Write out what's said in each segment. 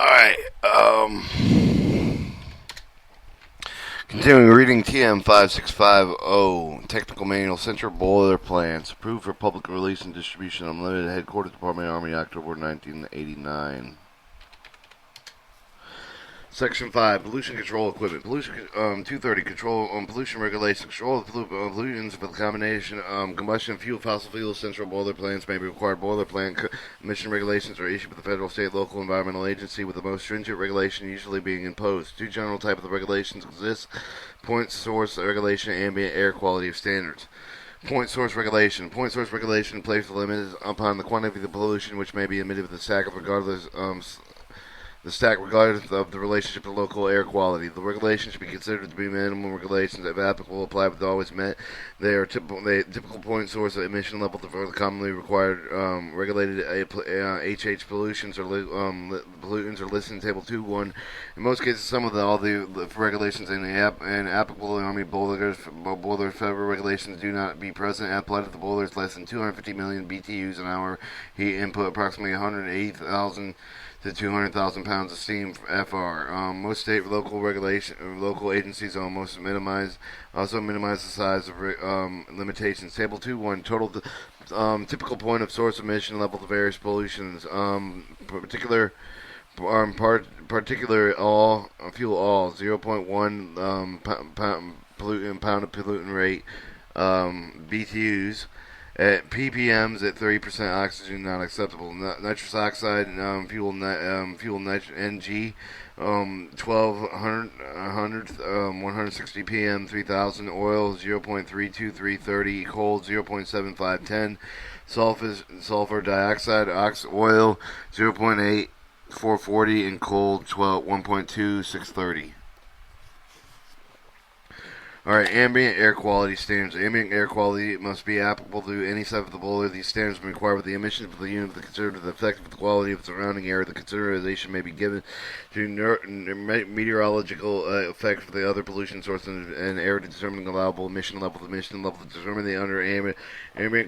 Alright, continuing reading TM 5650, Technical Manual, Central Boiler Plants, approved for public release and distribution, Unlimited, Headquarters, Department of Army, October 1989. Section 5, Pollution Control Equipment. Pollution 230, Control Pollution Regulations. Control of pollutants with a combination combustion of fuel, fossil fuels. Central boiler plants may be required. Boiler plant emission regulations are issued by the federal, state, local environmental agency, with the most stringent regulation usually being imposed. Two general types of regulations exist: point source regulation and ambient air quality standards. Point source regulation. Point source regulation places limits upon the quantity of pollution which may be emitted with the stack of regardless of the relationship to local air quality. The regulations should be considered to be minimum regulations. If applicable, apply but always met. They are typical point source of emission level for the commonly required regulated HH pollutants or pollutants are listed in Table 2.1. In most cases, some of all the regulations and applicable Army boiler federal regulations do not be present. Applied to the boilers less than 250 million BTUs an hour heat input, approximately 180,000 to 200,000 pounds of steam FR. Most state local agencies also minimize the size of limitations. Table 2.1 total typical point of source emission level to various pollutions. Particular fuel all 0.1 pound of pollutant rate BTUs. At ppms at 30% oxygen not acceptable. Nitrous oxide fuel NG 1200 160 pm 3000. Oil 0.32330. Coal 0.7510. Sulfur dioxide oil 0.8440 and coal 1.2630. Alright, ambient air quality standards. Ambient air quality must be applicable to any site of the boiler. These standards may require with the emissions of the unit the considered the effect of the quality of the surrounding air. The consideration may be given to meteorological effect for the other pollution sources and air to determine the allowable emission level. The emission level to determine the under ambient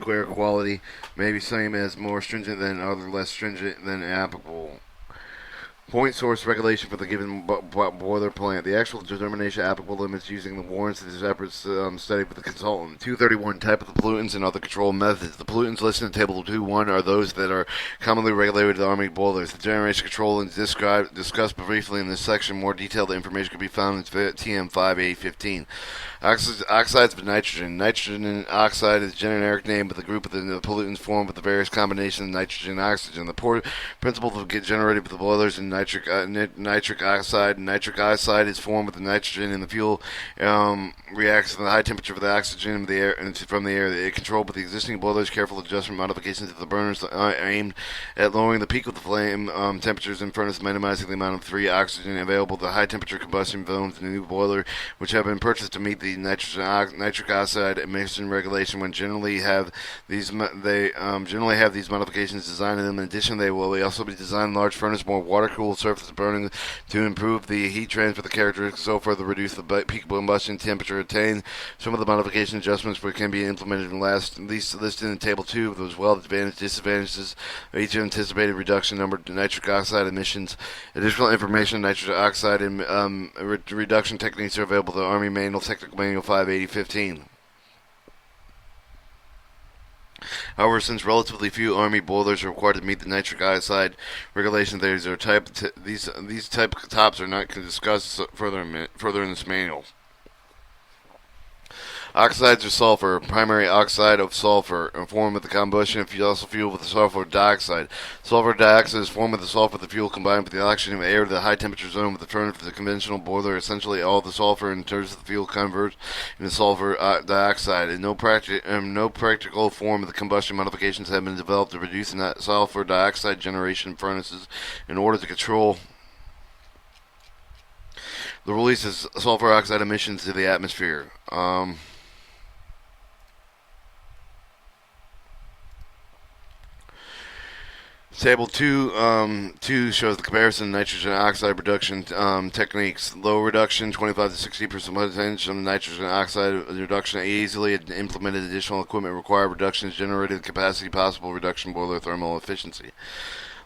air quality may be same as more stringent than other less stringent than applicable. Point source regulation for the given boiler plant. The actual determination of applicable limits using the warrants is a separate study with the consultant. 231 type of the pollutants and other control methods. The pollutants listed in Table 2.1 are those that are commonly regulated with the Army boilers. The generation control is discussed briefly in this section. More detailed information can be found in TM 5815. Oxides of nitrogen. Nitrogen oxide is a generic name of the group of the pollutants formed with the various combinations of nitrogen and oxygen. The principle to get generated with the boilers in nitric oxide. Nitric oxide is formed with the nitrogen and the fuel reacts to the high temperature of the oxygen from the air. It controlled with the existing boilers. Careful adjustment modifications to the burners aimed at lowering the peak of the flame temperatures in furnace, minimizing the amount of free oxygen available. The high temperature combustion zones in the new boiler, which have been purchased to meet the nitric oxide emission regulation, when generally have these modifications designed in them. In addition, they will also be designed large furnace, more water cooled surface burning to improve the heat transfer, the characteristics, so further reduce the peak combustion temperature attained. Some of the modification adjustments can be implemented in least listed in Table 2, as well as advantages, disadvantages of each anticipated reduction number of nitric oxide emissions. Additional information, nitric oxide and reduction techniques are available in the Army Manual, Technical Manual 58015. However, since relatively few Army boilers are required to meet the nitric oxide regulation, these type tops are not discussed further in this manual. Oxides of sulfur. Primary oxide of sulfur formed with the combustion of fossil fuel with the sulfur dioxide. Sulfur dioxide is formed with the sulfur of the fuel combined with the oxygen of air to the high temperature zone with the furnace of the conventional boiler. Essentially, all the sulfur in terms of the fuel converts into sulfur dioxide. In no practical form of the combustion modifications have been developed to reduce the sulfur dioxide generation in furnaces in order to control the release of sulfur oxide emissions to the atmosphere. Table 2 shows the comparison of nitrogen oxide reduction techniques. Low reduction, 25 to 60% of nitrogen oxide reduction. Easily implemented additional equipment required. Reductions generated capacity possible. Reduction boiler thermal efficiency.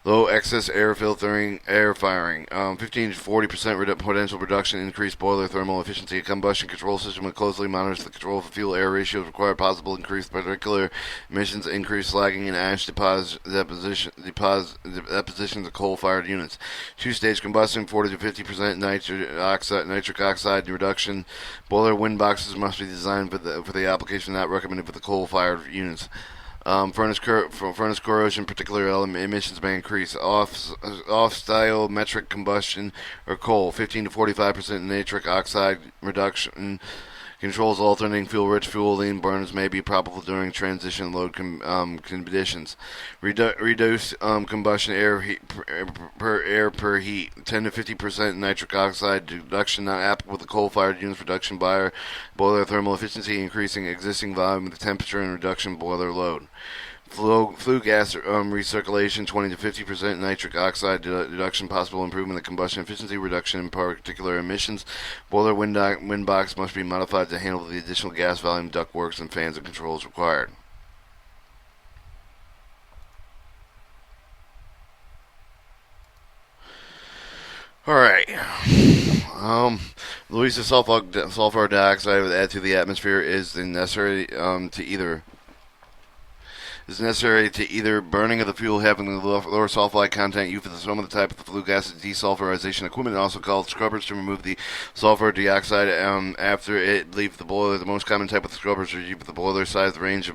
Low excess air filtering, air firing. 15 to 40% potential reduction, increased boiler thermal efficiency. A combustion control system that closely monitors the control of fuel-air ratios require possible increased particular emissions, increased slagging, and ash depositions of coal-fired units. Two-stage combustion, 40 to 50% nitric oxide reduction. Boiler wind boxes must be designed for the application not recommended for the coal-fired units. Furnace corrosion, particular emissions may increase. Off-style metric combustion or coal, 15 to 45% nitric oxide reduction. Controls alternating fuel-rich fueling burners may be probable during transition load conditions. Reduce combustion air per heat. 10 to 50% nitric oxide reduction not applicable with the coal-fired units. Reduction by boiler thermal efficiency, increasing existing volume of the temperature and reduction boiler load. Flue gas recirculation, 20 to 50% nitric oxide reduction, possible improvement in combustion efficiency, reduction in particular emissions. Boiler wind box must be modified to handle the additional gas volume, ductworks, and fans and controls required. Alright. The release of sulfur dioxide added to the atmosphere is necessary to either burning of the fuel having the lower sulfide content, used for some of the type of the flue gas desulfurization equipment, also called scrubbers, to remove the sulfur dioxide after it leaves the boiler. The most common type of scrubbers are used for the boiler size range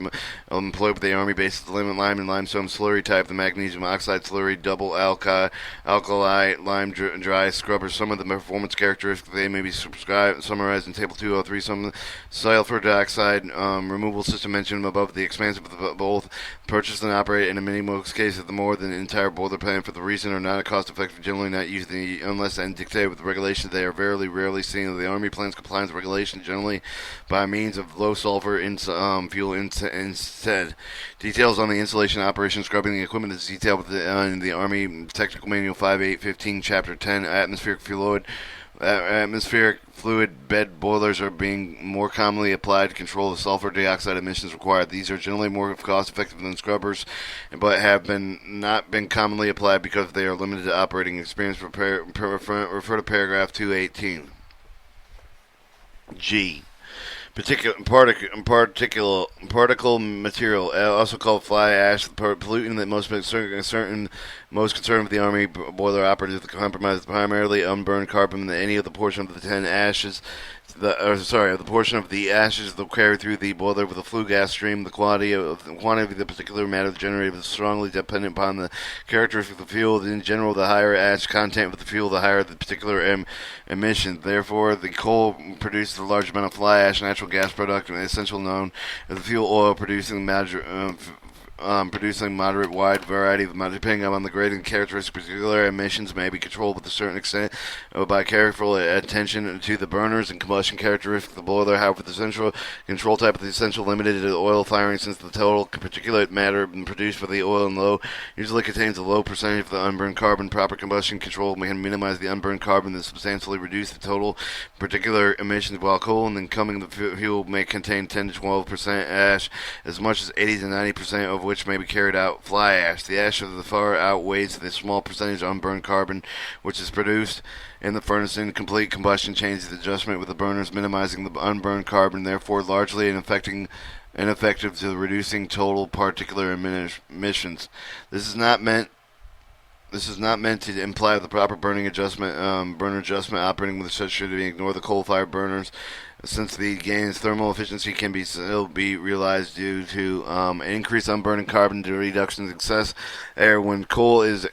employed with the Army bases, the lime and limestone slurry type, the magnesium oxide slurry, double alkali lime dry scrubbers. Some of the performance characteristics they may be summarized in Table 203. Some sulfur dioxide removal system mentioned above, the expansive of both purchased and operated in a many most cases the more than an entire boiler plant for the reason are not cost effective, generally not used unless and dictated with the regulations. They are very rarely seen. The Army plans compliance with regulations generally by means of low sulfur fuel instead. Details on the installation, operation, scrubbing the equipment is detailed in the Army Technical Manual 5815, Chapter 10, Atmospheric fluid bed boilers are being more commonly applied to control the sulfur dioxide emissions required. These are generally more cost effective than scrubbers, but have not been commonly applied because they are limited to operating experience. Refer to paragraph 218. G. Particle material, also called fly ash, the pollutant that most concerned with the Army boiler operatives compromises primarily unburned carbon in any of the portion of the 10 ashes. The portion of the ashes that carry through the boiler with a flue gas stream. The quantity of the particular matter generated is strongly dependent upon the characteristics of the fuel. In general, the higher ash content with the fuel, the higher the particular emission. Therefore, the coal produces a large amount of fly ash, natural gas product, essential known as the fuel oil, producing moderate wide variety of depending on the grade and characteristics. Particular emissions may be controlled with a certain extent by careful attention to the burners and combustion characteristics of the boiler. However, the central control type of the essential limited to oil firing, since the total particulate matter produced for the oil and low usually contains a low percentage of the unburned carbon. Proper combustion control can minimize the unburned carbon and substantially reduce the total particular emissions, while coal and incoming the fuel may contain 10 to 12% ash, as much as 80 to 90% of which may be carried out fly ash. The ash of the fire outweighs the small percentage of unburned carbon which is produced in the furnace. In complete combustion changes the adjustment with the burners, minimizing the unburned carbon, therefore largely ineffective to reducing total particular emissions. This is not meant to imply the proper burner adjustment operating with such should ignore the coal-fired burners, since the gains thermal efficiency can still be realized due to increased unburned carbon due to reduction in excess air when coal is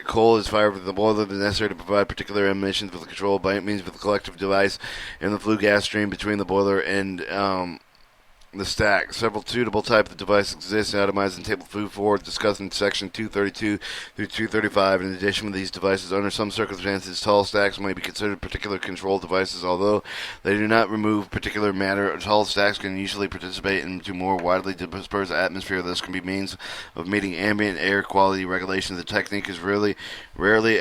fired with the boiler. It is necessary to provide particular emissions with control by means of the collective device in the flue gas stream between the boiler and the stack. Several suitable types of devices exist and itemized in Table 4, discussed in Section 232 through 235. In addition to these devices, under some circumstances, tall stacks may be considered particular control devices. Although they do not remove particular matter, tall stacks can usually participate into more widely dispersed atmosphere. This can be means of meeting ambient air quality regulations. The technique is rarely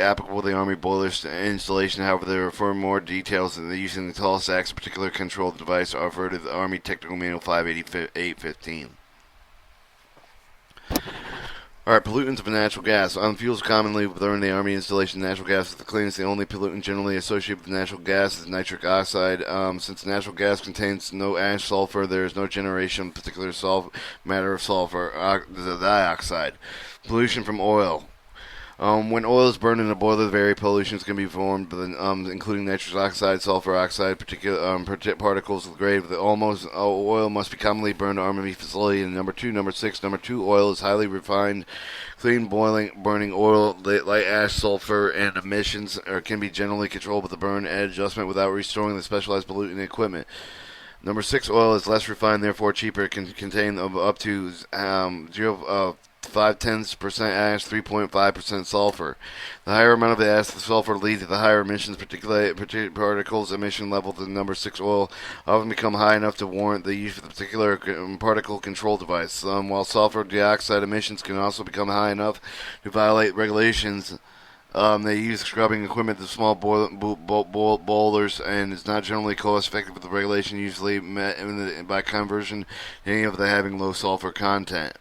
applicable to the Army boiler installation. However, there are far more details in the using the tall stacks. A particular control device offered in the Army Technical Manual 58815. Alright, pollutants of a natural gas. Fuels commonly burned in the Army installation. Natural gas is the cleanest. The only pollutant generally associated with natural gas is nitric oxide. Since natural gas contains no ash sulfur, there is no generation of particular matter of sulfur dioxide. Pollution from oil. When oil is burned in a boiler, various pollutions can be formed, including nitrous oxide, sulfur oxide, particles of grade. Oil must be commonly burned in an army facility. And number 6, oil is highly refined, clean, burning oil, light ash, sulfur, and emissions can be generally controlled with the burn adjustment without restoring the specialized pollutant equipment. Number 6, oil is less refined, therefore cheaper. It can contain up to 0.5% ash, 3.5% sulfur. The higher amount of the ash and sulfur lead to the higher emissions, particulate particles emission level. The number 6 oil often become high enough to warrant the use of the particular particle control device. While sulfur dioxide emissions can also become high enough to violate regulations. They use scrubbing equipment to small boulders, and it's not generally cost-effective with the regulation usually met by conversion to any of the having low sulfur content.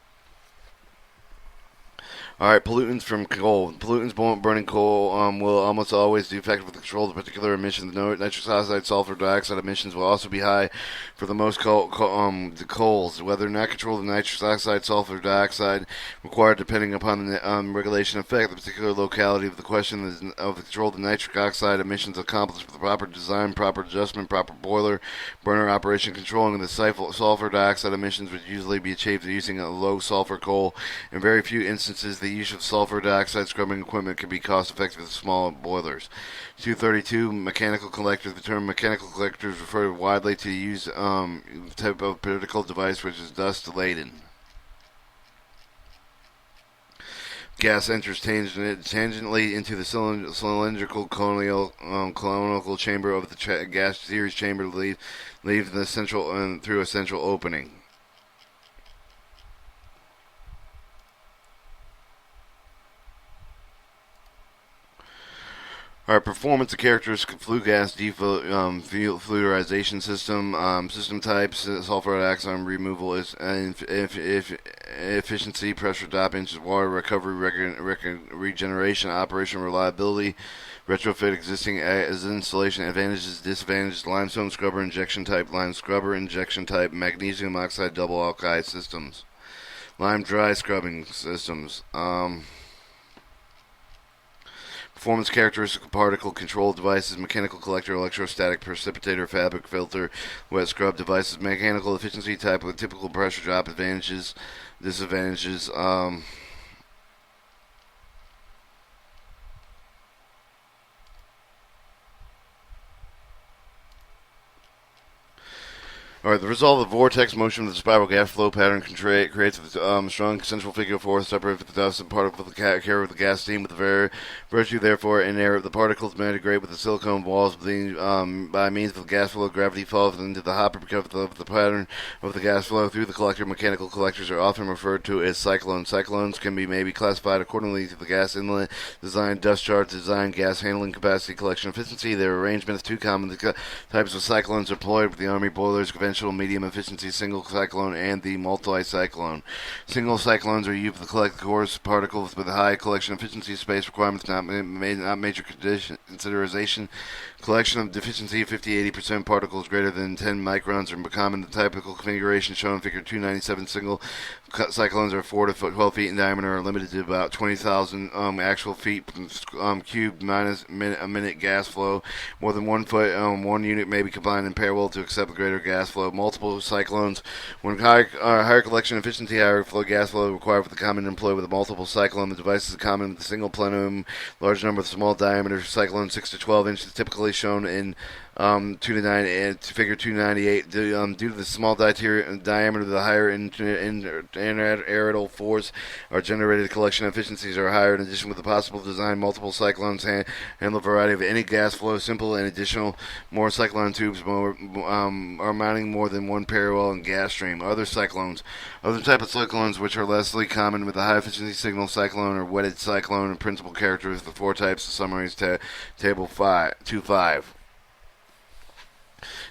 Alright, pollutants from coal. Pollutants burning coal will almost always be effective with control of particular emissions. The nitrous oxide, sulfur dioxide emissions will also be high for the most the coals. Whether or not control of the nitrous oxide, sulfur dioxide required depending upon the regulation effect, the particular locality of the question is of the control of the nitric oxide emissions accomplished with the proper design, proper adjustment, proper boiler, burner operation. Controlling the sulfur dioxide emissions would usually be achieved using a low sulfur coal. In very few instances, the use of sulfur dioxide scrubbing equipment can be cost-effective with small boilers. 232, mechanical collectors. The term mechanical collectors refer widely to the use type of particle device which is dust-laden. Gas enters tangentially into the cylindrical conical chamber of the gas series chamber, leaves the central through a central opening. Our performance of characteristics of flue gas defluorization system. System types: sulfur dioxide removal is efficiency, pressure drop, inches of water, recovery, regeneration, operation reliability, retrofit existing as installation, advantages, disadvantages, limestone scrubber injection type, lime scrubber injection type, magnesium oxide double alkali systems, lime dry scrubbing systems. Performance characteristic of particle control devices: mechanical collector, electrostatic precipitator, fabric filter, wet scrub devices. Mechanical efficiency type with typical pressure drop. Advantages, disadvantages. Alright, the result of the vortex motion of the spiral gas flow pattern creates a strong central figure force separated the dust and particle carry with the gas stream with the virtue, therefore, in air. The particles migrate with the silicone walls by means of the gas flow. Gravity falls into the hopper because of the pattern of the gas flow through the collector. Mechanical collectors are often referred to as cyclones. Cyclones can be maybe classified accordingly to the gas inlet design, dust charge design, gas handling capacity, collection efficiency. Their arrangement is two common types of cyclones employed with the Army boilers: medium efficiency single cyclone and the multi-cyclone. Single cyclones are used to collect coarse particles with a high collection efficiency. Space requirements not major consideration. Collection of deficiency 50-80% particles greater than 10 microns are common. The typical configuration shown in Figure 297. Single cyclones are 4 to 12 feet in diameter, are limited to about 20,000 actual feet cubed minus a minute gas flow. More than 1 foot, one unit may be combined in parallel to accept the greater gas flow. Multiple cyclones, when higher collection efficiency, higher flow gas flow required for the common employed with a multiple cyclone. The device is common with a single plenum, large number of small diameter cyclones, 6 to 12 inches, typically shown in 2 to 9 and Figure 298. Due to the small diameter, the higher aerial force are generated. Collection efficiencies are higher. In addition, with the possible design, multiple cyclones handle a variety of any gas flow. Simple and additional more cyclone tubes are mounting more than one parallel and gas stream. Other type of cyclones which are lessly common with a high efficiency signal cyclone or wetted cyclone. And principal characteristics: the 4 types of summaries. Table 2.5.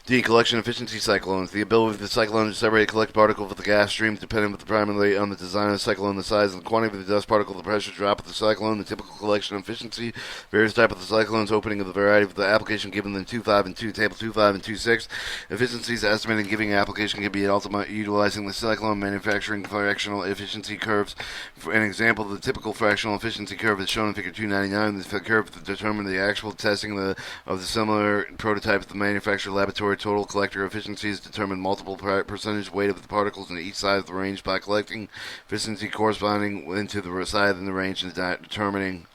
D. Collection efficiency cyclones. The ability of the cyclone to separate collect particles with the gas stream depending primarily on the design of the cyclone, the size and the quantity of the dust particle, the pressure drop of the cyclone, the typical collection efficiency, various type of the cyclones, opening of the variety of the application given in 2.5 and 2, table 2.5 and 2.6. Efficiencies estimated giving application can be ultimate utilizing the cyclone manufacturing fractional efficiency curves. For an example, the typical fractional efficiency curve is shown in figure 299. The curve to determine the actual testing of the similar prototypes of the manufacturer laboratory. Total collector efficiency is determined multiple percentage weight of the particles in each side of the range by collecting efficiency corresponding into the side in the range and determining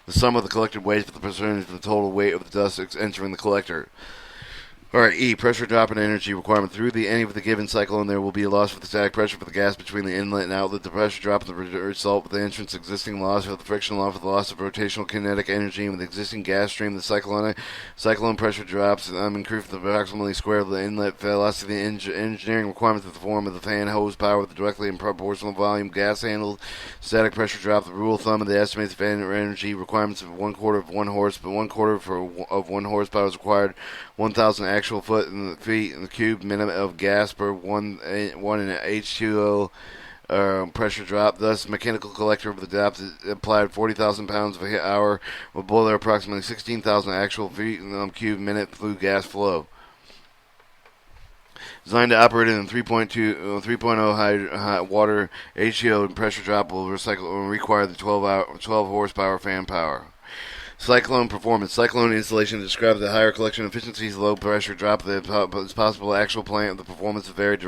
the sum of the collected weight for the percentage of the total weight of the dust entering the collector. Alright, E. Pressure drop and energy requirement. Through any of the given cyclone, there will be a loss for the static pressure for the gas between the inlet and outlet. The pressure drop and the result with the entrance existing loss for the friction loss for the loss of rotational kinetic energy and with the existing gas stream. The cyclone pressure drops increase the approximately square of the inlet velocity. The engineering requirements of the form of the fan hose power with directly in proportional volume gas handled. Static pressure drop. The rule of thumb of the estimated fan energy requirements of 1/4 of 1 horse, but 1/4 of 1 horsepower is required. 1,000 actual foot in the feet in the cube minimum of gas per one in H2O pressure drop. Thus, mechanical collector of the depth applied 40,000 pounds of a hour will boiler approximately 16,000 actual feet in the cube minute flue gas flow. Designed to operate in 3.0 high water HCO pressure drop will require the 12 horsepower fan power. Cyclone performance. Cyclone installation describes the higher collection efficiencies, low pressure drop. It's possible actual plant of the performance of varied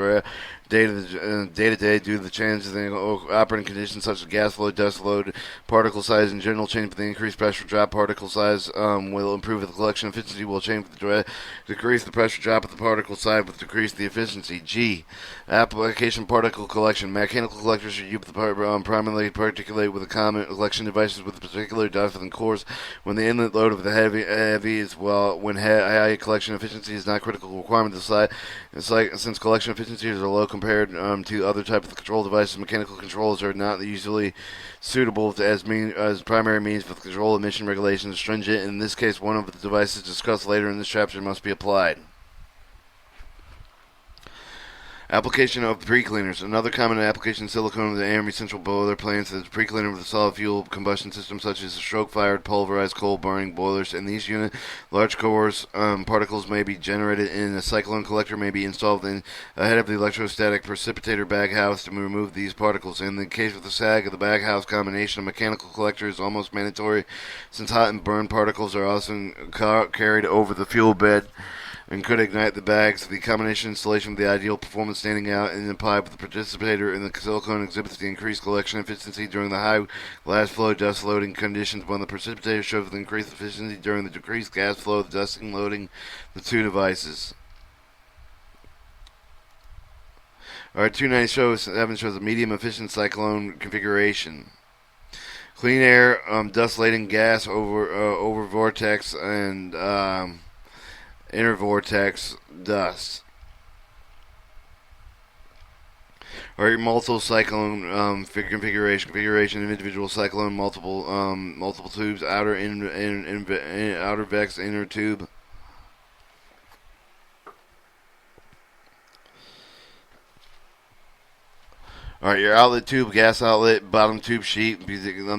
day to day due to the changes in operating conditions such as gas flow, dust load, particle size in general change. But the increased pressure drop, particle size will improve the collection efficiency. Will change the decrease the pressure drop at the particle size, with decrease the efficiency. G. Application particle collection. Mechanical collectors should use primarily particulate with the common collection devices with particular depth and course. When the inlet load of the heavy is when high collection efficiency is not critical requirement to slide. Since collection efficiencies are low compared to other types of control devices, mechanical controls are not usually suitable as primary means for the control emission regulations. Stringent. In this case, one of the devices discussed later in this chapter must be applied. Application of pre-cleaners. Another common application of silicone of the Army Central Boiler plants is pre-cleaner of the solid fuel combustion system, such as stroke-fired, pulverized coal-burning boilers. In these units, large coarse particles may be generated in a cyclone collector may be installed ahead of the electrostatic precipitator baghouse to remove these particles. In the case of the sag of the baghouse, combination of mechanical collector is almost mandatory, since hot and burned particles are often carried over the fuel bed and could ignite the bags. The combination installation of the ideal performance standing out in the pipe with the participator in the silicone exhibits the increased collection efficiency during the high gas flow dust loading conditions, when the precipitator shows the increased efficiency during the decreased gas flow, the dusting loading the two devices. Alright, 297 shows a medium efficient cyclone configuration. Clean air, dust laden gas over vortex and inner vortex dust. Or multiple cyclone configuration. Individual cyclone, multiple tubes, outer outer vex, inner tube. Alright, your outlet tube, gas outlet, bottom tube sheet,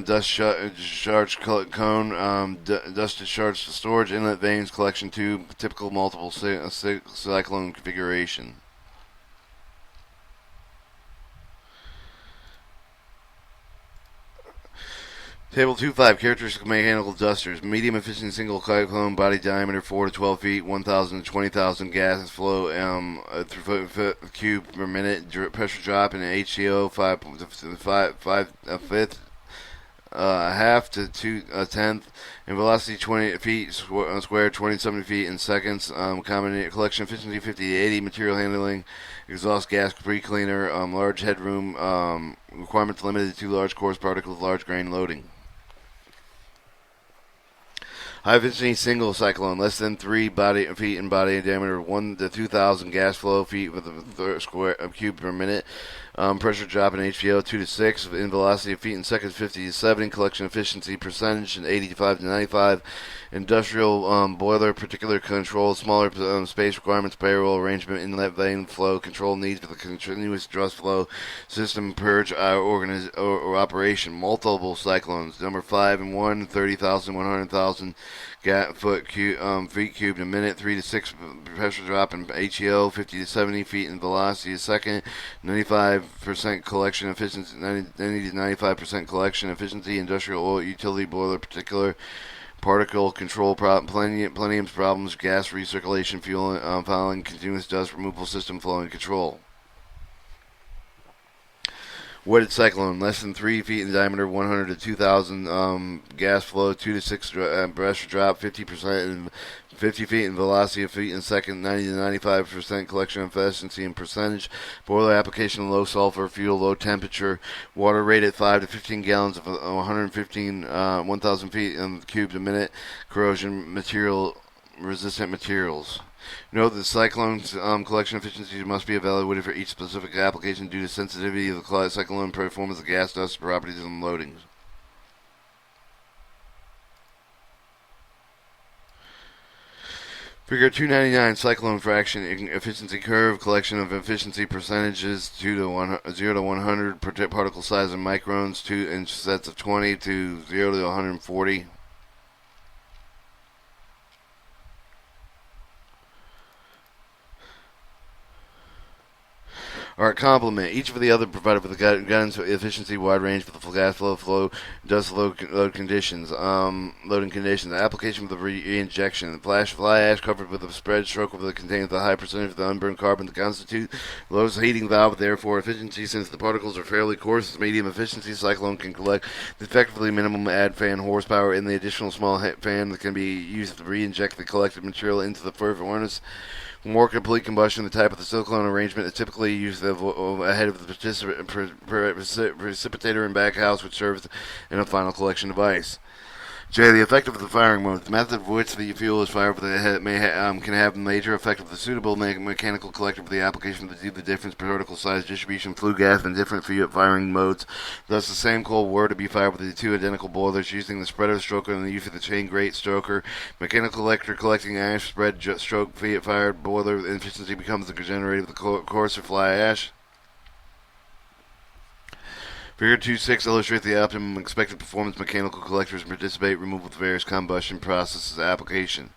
dust discharge cone, dust discharge storage, inlet vanes, collection tube, typical multiple cyclone configuration. Table 2.5 characteristic mechanical dusters. Medium efficient single cyclone body diameter 4 to 12 feet, 1,000 to 20,000 gas flow through foot cube per minute. Pressure drop in HCO 5 a fifth, a half to a tenth, and velocity 20 feet square, 27 feet in seconds. Collection efficiency 50 to 80. Material handling, exhaust gas pre-cleaner, large headroom. Requirements limited to large coarse particles, large grain loading. High efficiency single cyclone, less than 3 feet in body diameter, 1 to 2,000 gas flow feet with a square cube per minute. Pressure drop in HPO 2 to 6, in velocity of feet in seconds 50 to 70, collection efficiency percentage in 85 to 95, industrial boiler particular control, smaller space requirements, payroll arrangement, inlet vein flow, control needs for the continuous thrust flow system, purge or operation, multiple cyclones, number 5 and 1, 30,000, 100,000 feet cubed a minute, 3 to 6 pressure drop in HEO, 50 to 70 feet in velocity a second, 95% collection efficiency, 90 to 95% collection efficiency, industrial oil utility boiler particular particle control plenum problems, gas recirculation, fuel fouling, continuous dust removal system flowing control. Wetted cyclone, less than 3 feet in diameter, 100 to 2,000 gas flow, 2 to 6 pressure drop, 50% in 50 feet in velocity of feet in second, 90 to 95% collection efficiency and percentage. Boiler application, low sulfur fuel, low temperature. Water rate at 5 to 15 gallons of 1,000 feet cubed a minute. Corrosion material resistant materials. Note that cyclone collection efficiency must be evaluated for each specific application due to sensitivity of the cyclone performance of gas, dust, properties, and loadings. Figure 299 cyclone fraction efficiency curve, collection of efficiency percentages 0 to 100 particle size in microns, 2 inch sets of 20 to 0 to 140. Alright, complement. Each of the other provided for the guidance efficiency wide range for the gas flow, dust load conditions, loading conditions. Application for the re-injection. Fly ash covered with a spread stroke that contains the high percentage of the unburned carbon to constitute lowest heating valve. Therefore, efficiency, since the particles are fairly coarse, medium efficiency cyclone can collect effectively minimum add fan horsepower in the additional small fan that can be used to re-inject the collected material into the furnace. For more complete combustion, the type of the cyclone arrangement is typically used ahead of the precipitator and backhouse, which serves in a final collection device. J. The effect of the firing mode. The method of which the fuel is fired can have a major effect of the suitable mechanical collector for the application of the difference particle size distribution flue gas and different firing modes. Thus, the same coal were to be fired with the two identical boilers using the spreader stroker and the use of the chain grate stroker. Mechanical collector collecting ash spread stroke fired boiler efficiency becomes the generator of the coarser fly ash. Figure 2.6 illustrates the optimum expected performance mechanical collectors participate removal with various combustion processes application.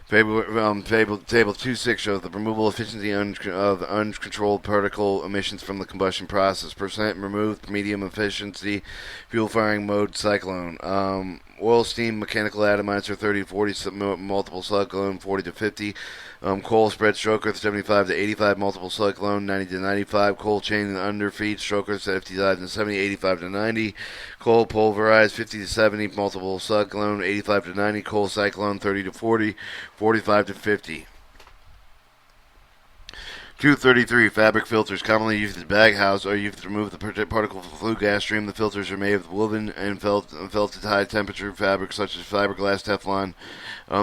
Table 2.6 shows the removal efficiency of uncontrolled particle emissions from the combustion process. Percent removed, medium efficiency, fuel firing mode, cyclone. Oil, steam, mechanical atomizer 30 to 40, multiple cyclone 40 to 50. Coal spread stroker 75 to 85, multiple cyclone 90 to 95. Coal chain and underfeed stroker 55 to 70, 85 to 90. Coal pulverized 50 to 70, multiple cyclone 85 to 90. Coal cyclone 30 to 40, 45 to 50. 233. Fabric filters commonly used as bag house are used to remove the particle flue gas stream. The filters are made of woven and felted high temperature fabric such as fiberglass, Teflon.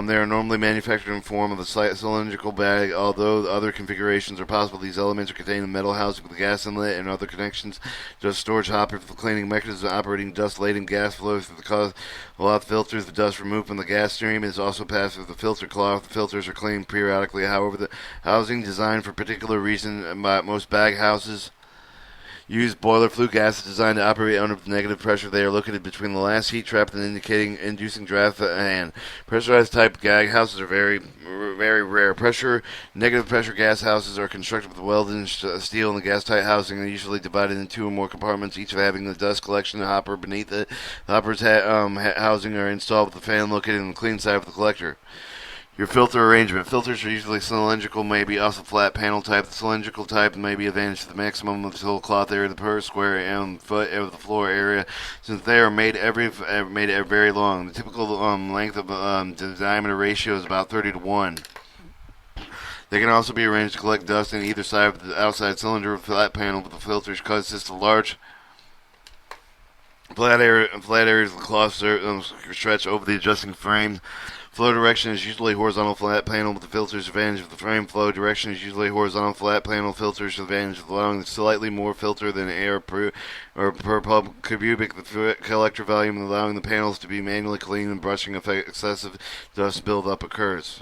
They are normally manufactured in form of a cylindrical bag, although other configurations are possible. These elements are contained in metal housing with a gas inlet and other connections. Just storage hopper for cleaning mechanism operating dust laden gas flow through the cloth filters. The dust removed from the gas stream is also passed through the filter cloth. The filters are cleaned periodically. However, the housing designed for particular reason by most bag houses use boiler flue gas designed to operate under negative pressure. They are located between the last heat trap and inducing draft and pressurized type bag houses are very rare. Negative pressure gas houses are constructed with welded steel, and the gas tight housing are usually divided into two or more compartments, each having the dust collection hopper beneath it. The hopper's housing are installed with the fan located on the clean side of the collector. Your filter arrangement. Filters are usually cylindrical, maybe also flat panel type. The cylindrical type may be advantage to the maximum of the whole cloth area per square and foot of the floor area, since they are made very long. The typical length of the diameter ratio is about 30 to 1. They can also be arranged to collect dust on either side of the outside cylinder or flat panel, but the filters consist of large Flat areas of the cloth stretch over the adjusting frame. Flow direction is usually horizontal flat panel with the filters advantage of the frame. Flow direction is usually horizontal flat panel filters advantage of allowing slightly more filter than air per cubic collector volume, allowing the panels to be manually cleaned and brushing excessive dust buildup occurs.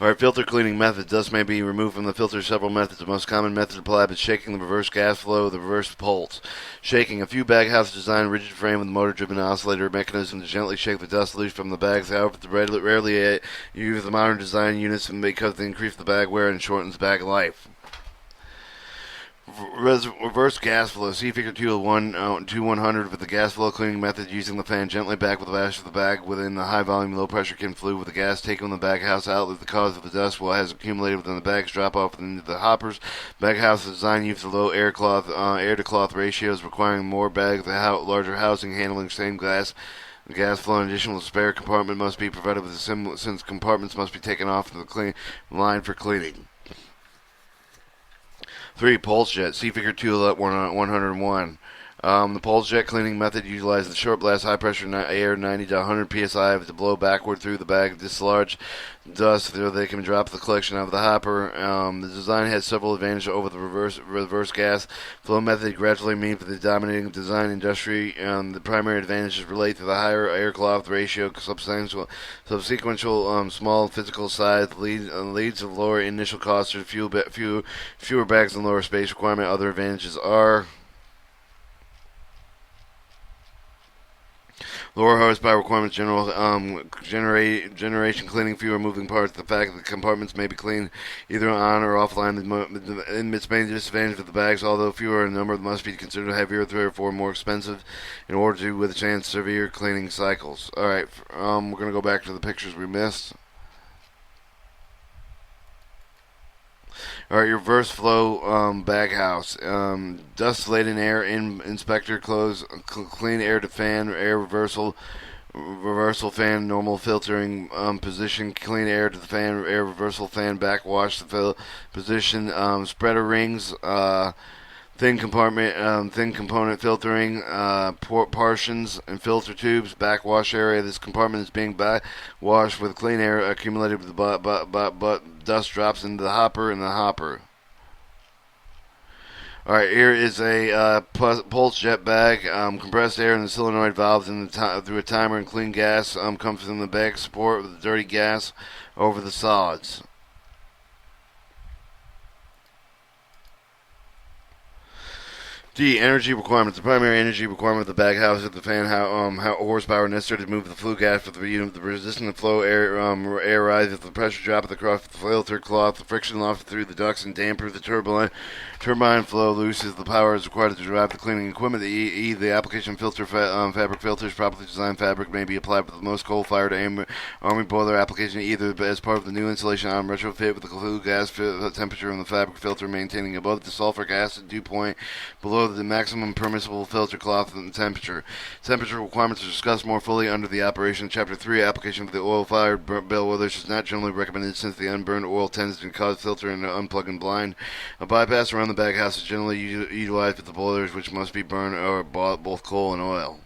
Alright, filter cleaning methods. Dust may be removed from the filter several methods. The most common method applied is shaking the reverse gas flow, the reverse pulse. Shaking. A few baghouse design rigid frame with motor-driven oscillator mechanism to gently shake the dust loose from the bags. However, rarely use the modern design units because they increase the bag wear and shortens bag life. Reverse gas flow. See figure 2-100 with the gas flow cleaning method using the fan gently back with the bash of the bag within the high volume low pressure can fluid with the gas taken from the baghouse outlet. The cause of the dust will has accumulated within the bags drop off into the hoppers. Baghouse design uses low air to cloth ratios requiring more bags, larger housing handling same gas. The gas flow and additional spare compartment must be provided with since compartments must be taken off the clean line for cleaning. 3. Pulse jet. See figure 2-101. The pulse jet cleaning method utilizes the short blast high pressure air 90 to 100 psi to blow backward through the bag, dislodge dust so they can drop the collection out of the hopper. The design has several advantages over the reverse gas flow method. Gradually means for the dominating design industry. The primary advantages relate to the higher air cloth ratio, subsequential small physical size leads to lower initial costs or fewer bags and lower space requirement. Other advantages are lower horsepower requirements, generation cleaning, fewer moving parts. The fact that the compartments may be cleaned either on or offline. Its main disadvantage of the bags, although fewer in number, must be considered heavier, 3 or 4 more expensive in order to withstand severe cleaning cycles. Alright, we're going to go back to the pictures we missed. Alright, your reverse flow baghouse. Dust laden air inspector clean air to fan, air reversal fan, normal filtering position, clean air to the fan, air reversal fan, backwash the position, spreader rings, thin component filtering, portions and filter tubes, backwash area. This compartment is being backwashed with clean air accumulated with the dust drops into the hopper and the hopper. Alright, here is a pulse jet bag. Compressed air in the solenoid valves through a timer, and clean gas comes from the bag support with the dirty gas over the solids. D. Energy requirements. The primary energy requirement of the baghouse is the fan horsepower necessary to move the flue gas for the unit. The resistant flow air rises. The pressure drop across the filter cloth. The friction loss through the ducts and damper the turbine flow looses. The power is required to drive the cleaning equipment. The application filter fabric filters. Properly designed fabric may be applied with the most coal-fired army boiler application, either as part of the new installation on retrofit with the flue gas temperature in the fabric filter maintaining above the sulfuric acid dew point, below the maximum permissible filter cloth and temperature. Temperature requirements are discussed more fully under the operation. Chapter 3, application of the oil-fired bellwethers is not generally recommended since the unburned oil tends to cause filter and unplug and blind. A bypass around the baghouse is generally utilized with the boilers, which must be burned or both coal and oil.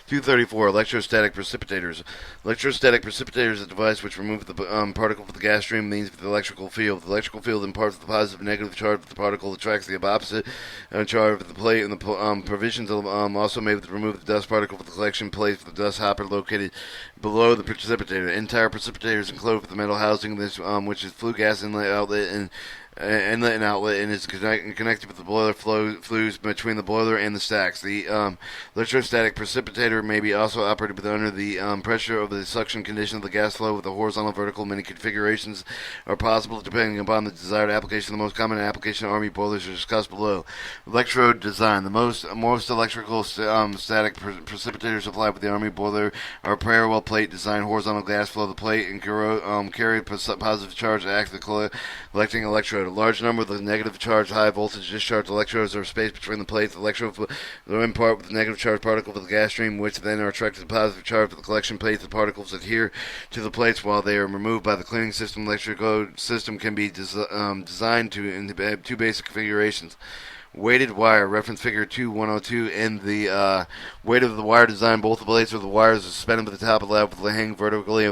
234. Electrostatic precipitators. Electrostatic precipitators is a device which removes the particle from the gas stream and means the electrical field. The electrical field imparts the positive and negative charge of the particle, attracts the opposite charge of the plate, and the provisions also made to remove the dust particle from the collection plate for the dust hopper located below the precipitator. Entire precipitator is enclosed with the metal housing, which is flue gas inlet and outlet, and is connected with the boiler flues between the boiler and the stacks. The electrostatic precipitator may be also operated under the pressure of the suction condition of the gas flow with the horizontal vertical. Many configurations are possible depending upon the desired application. The most common application of Army boilers are discussed below. Electrode design. The most electrical static precipitators applied with the Army boiler are parallel plate design, horizontal gas flow. The plate and carry positive charge to act the collecting electrode. A large number of the negative charge high voltage discharge electrodes are spaced between the plates. The electrodes are in part with the negative charge particle of the gas stream, which then are attracted to the positive charge of the collection plates. The particles adhere to the plates while they are removed by the cleaning system. The electrode system can be designed to two basic configurations. Weighted wire, reference figure 2102, and the weight of the wire design. Both the blades of the wires are suspended at the top of the level, hang vertically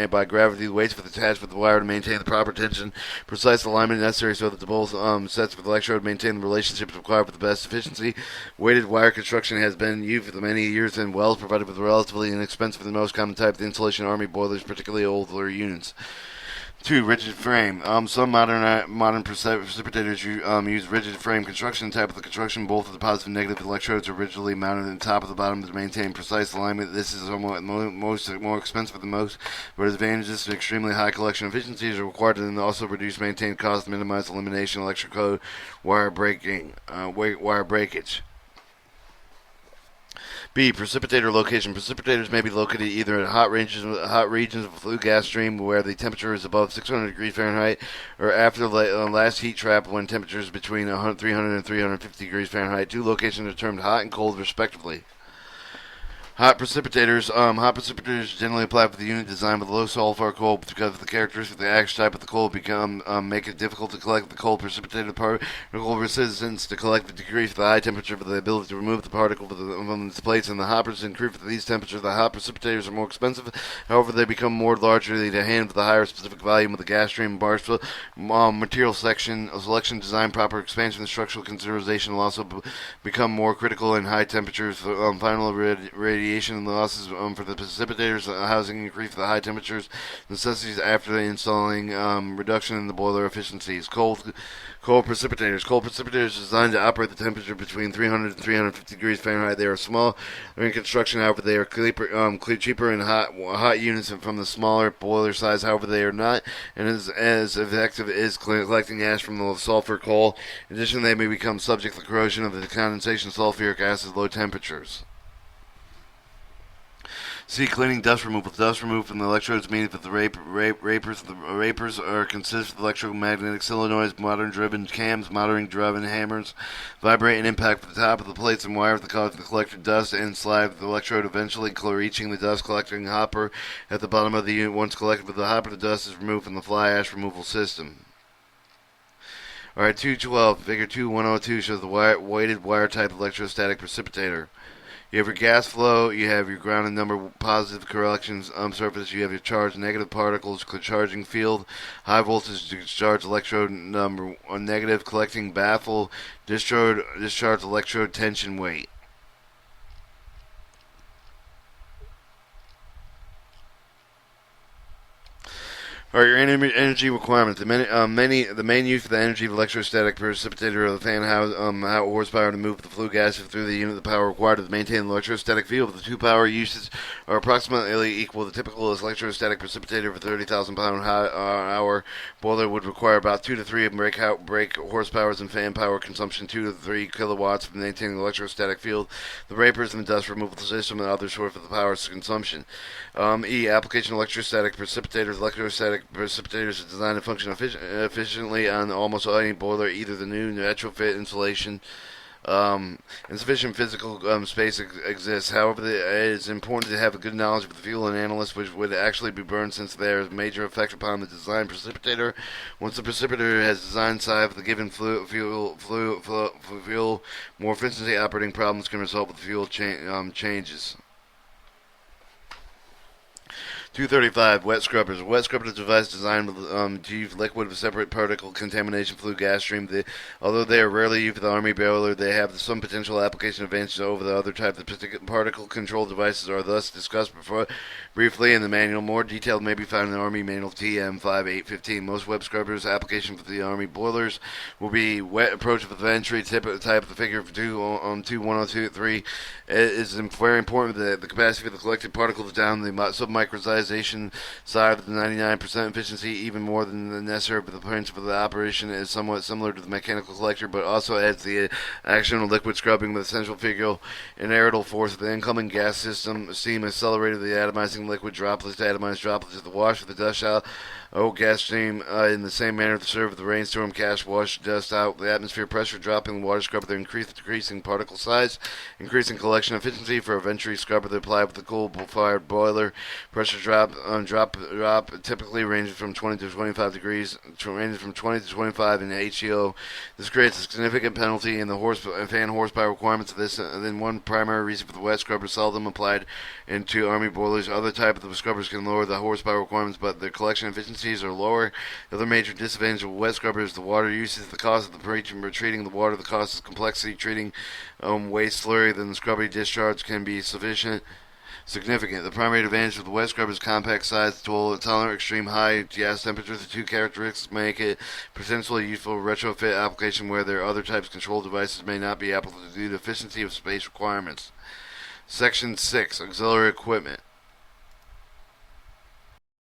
by gravity. The weights for the attachment of the wire to maintain the proper tension, precise alignment necessary so that the both sets of the electrode maintain the relationships required for the best efficiency. Weighted wire construction has been used for many years in wells provided with relatively inexpensive and the most common type of insulation Army boilers, particularly older units. 2. Rigid frame. Some modern precipitators use rigid frame construction. Type of the construction, both of the positive and negative electrodes are rigidly mounted on top of the bottom to maintain precise alignment. This is somewhat more expensive than most, but advantages of extremely high collection efficiencies are required and also reduce maintain cost, minimize elimination, electrical wire breakage. B. Precipitator location. Precipitators may be located either in hot regions of a flue gas stream where the temperature is above 600 degrees Fahrenheit, or after the last heat trap when temperatures between 300 and 350 degrees Fahrenheit. Two locations are termed hot and cold, respectively. Hot precipitators generally apply for the unit designed with low sulfur coal because of the characteristics of the action type of the coal make it difficult to collect the cold precipitated particle resistance to collect the decrease of the high temperature for the ability to remove the particle from its place, and the hoppers increase at these temperatures. The hot precipitators are more expensive. However, they become more largely to hand with the higher specific volume of the gas stream. Material selection, design, proper expansion, and structural consideration will also become more critical in high temperatures. Final radiation losses for the precipitators, housing increase for the high temperatures, necessities after the installing, reduction in the boiler efficiencies. Cold precipitators. Cold precipitators are designed to operate the temperature between 300 and 350 degrees Fahrenheit. They are small. They're in construction, however, they are cheaper in hot units from the smaller boiler size. However, they are not and as effective as collecting ash from the sulfur coal. In addition, they may become subject to the corrosion of the condensation of sulfuric acid at low temperatures. C. Cleaning, dust removal. Dust removed from the electrodes means that the rapers consist of electromagnetic solenoids, modern-driven cams, modern-driven hammers, vibrate and impact the top of the plates and wires that cause the collected dust and slide the electrode, eventually reaching the dust collecting hopper at the bottom of the unit. Once collected with the hopper, the dust is removed from the fly ash removal system. Alright, 212, figure 2102 shows the weighted wire type electrostatic precipitator. You have your gas flow, you have your grounded number positive collections surface, you have your charged negative particles, charging field, high voltage discharge electrode number negative, collecting baffle, discharge electrode tension weight. Alright, your energy requirements. The main use of the energy of electrostatic precipitator of the fan horsepower to move the flue gas through the unit. The power required to maintain the electrostatic field. The two power uses are approximately equal. The typical electrostatic precipitator of a 30,000 pound hour boiler would require about 2 to 3 brake horsepowers and fan power consumption, 2 to 3 kilowatts for maintaining the electrostatic field, the vapors and the dust removal system, and other source of the power consumption. E. Application of electrostatic precipitators. Electrostatic precipitators are designed to function efficiently on almost any boiler, either the new retrofit installation. Insufficient physical space exists. However, it is important to have a good knowledge of the fuel and analysis which would actually be burned, since there is major effect upon the design precipitator. Once the precipitator has designed side of the given fuel, more efficiency operating problems can result with fuel changes. 235. Wet scrubbers. Wet scrubber is a device designed to use liquid with separate particle contamination flue gas stream. Although they are rarely used for the Army boiler, they have some potential application advantages over the other type. The particle control devices are thus discussed briefly in the manual. More detail may be found in the Army Manual TM5815. Most wet scrubbers application for the Army boilers will be wet approach with the entry type of the figure of 2.1023. It is very important that the capacity of the collected particles down the submicron size pressurization side of the 99% efficiency, even more than the necessary, but the principle of the operation is somewhat similar to the mechanical collector, but also adds the action of liquid scrubbing with the central figure and aerial force of the incoming gas system. Steam accelerated the atomizing liquid droplets to atomize droplets of the wash of the dust out. Gas stream in the same manner to serve the rainstorm cash wash dust out the atmosphere pressure, dropping the water scrubber that decreasing particle size, increasing collection efficiency for a venturi scrubber that applied with the coal-fired boiler. Pressure drop typically ranges from 20 to 25 degrees, ranges from 20 to 25 in HEO. This creates a significant penalty in the fan horsepower requirements of this. Then one primary reason for the wet scrubber seldom applied into Army boilers. Other types of scrubbers can lower the horsepower requirements, but their collection efficiencies are lower. The other major disadvantage of wet scrubber is the water usage, the cost of the treating the water, the cost of complexity treating waste slurry, then the scrubber discharge can be significant. The primary advantage of the wet scrubber is compact size, tolerant extreme high gas temperatures. The two characteristics make it potentially useful retrofit application where there are other types of control devices may not be applicable due to efficiency of space requirements. Section 6. Auxiliary equipment.